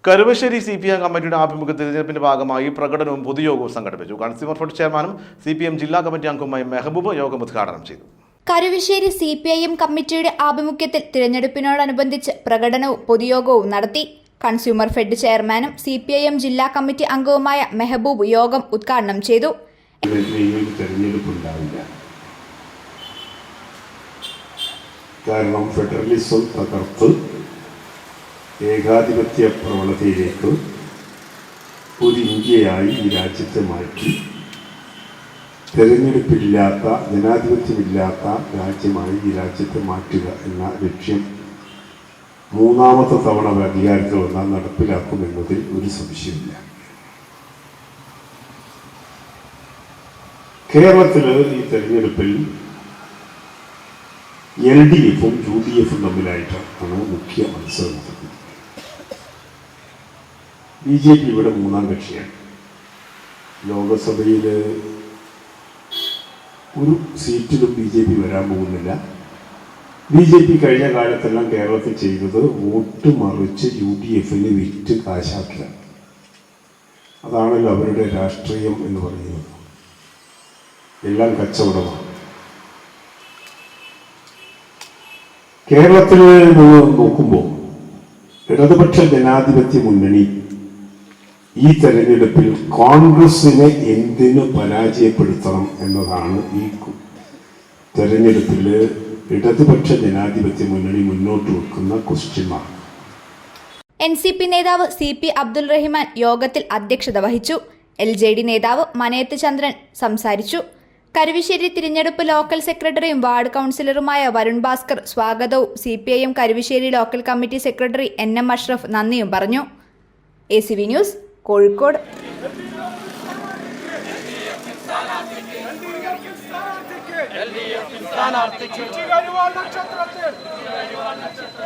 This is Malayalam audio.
കരുവശ്ശേരി CPM കമ്മിറ്റിയുടെ ആഭിമുഖ്യത്തിൽ തിരഞ്ഞെടുപ്പിന്റെ ഭാഗമായി പ്രകടനവും പൊതുയോഗവും സംഘടിപ്പിച്ചു. കൺസ്യൂമർ ഫെഡ് ചെയർമാനും CPM ജില്ലാ കമ്മിറ്റി അംഗവുമായ മെഹബൂബ് യോഗം ഉദ്ഘാടനം ചെയ്തു. കരുവശ്ശേരി CPM കമ്മിറ്റിയുടെ ആഭിമുഖ്യത്തിൽ തിരഞ്ഞെടുപ്പിനോടനുബന്ധിച്ച് പ്രകടനവും പൊതുയോഗവും നടത്തി. കൺസ്യൂമർ ഫെഡ് ചെയർമാനും CPM ജില്ലാ കമ്മിറ്റി അംഗവുമായ മെഹബൂബ് യോഗം ഉദ്ഘാടനം ചെയ്തു. കാരണം ഫെഡറലിസം തകർത്ത് ഏകാധിപത്യ പ്രവണതയിലേക്ക് ഒരു ഇന്ത്യയായി ഈ രാജ്യത്തെ മാറ്റി തെരഞ്ഞെടുപ്പില്ലാത്ത ജനാധിപത്യമില്ലാത്ത രാജ്യമായി ഈ രാജ്യത്തെ മാറ്റുക എന്ന ലക്ഷ്യം മൂന്നാമത്തെ തവണ അധികാരത്തിൽ വന്നാൽ നടപ്പിലാക്കുമെന്നതിൽ ഒരു സംശയമില്ല. കേരളത്തിൽ ഈ തെരഞ്ഞെടുപ്പിൽ LDFും UDFും തമ്മിലായിട്ടാണ് മുഖ്യ മത്സരം നടക്കുന്നത്. BJP ഇവിടെ മൂന്നാം കക്ഷിയാണ്. ലോകസഭയിൽ ഒരു സീറ്റിലും BJP വരാൻ പോകുന്നില്ല. BJP കഴിഞ്ഞ കാലത്തെല്ലാം കേരളത്തിൽ ചെയ്തത് വോട്ട് മറിച്ച് UDFന് വിറ്റ് കാശാക്കുക. അതാണല്ലോ അവരുടെ രാഷ്ട്രീയം എന്ന് പറയുന്നത്. എല്ലാം കച്ചവടമാണ്. കേരളത്തിൽ നോക്കുമ്പോൾ ഇടതുപക്ഷ ജനാധിപത്യ മുന്നണി ഈ തെരഞ്ഞെടുപ്പിൽ കോൺഗ്രസിനെ എന്തിനു പരാജയപ്പെടുത്തണം എന്നതാണ് ഈ തെരഞ്ഞെടുപ്പിൽ ഇടതുപക്ഷ ജനാധിപത്യ മുന്നണി മുന്നോട്ട് വെക്കുന്ന ക്വസ്റ്റ്യൻ മാർക്ക്. NCP നേതാവ് CP അബ്ദുൾ റഹിമാൻ യോഗത്തിൽ അധ്യക്ഷത വഹിച്ചു. LJD നേതാവ് മനയത്ത് ചന്ദ്രൻ സംസാരിച്ചു. കരുവശ്ശേരി തിരഞ്ഞെടുപ്പ് ലോക്കൽ സെക്രട്ടറിയും വാർഡ് കൗൺസിലറുമായ വരുൺ ഭാസ്കർ സ്വാഗതവും CPM Karuvassery local committee secretary NM Ashraf നന്ദിയും പറഞ്ഞു. ACV news, Kozhikode.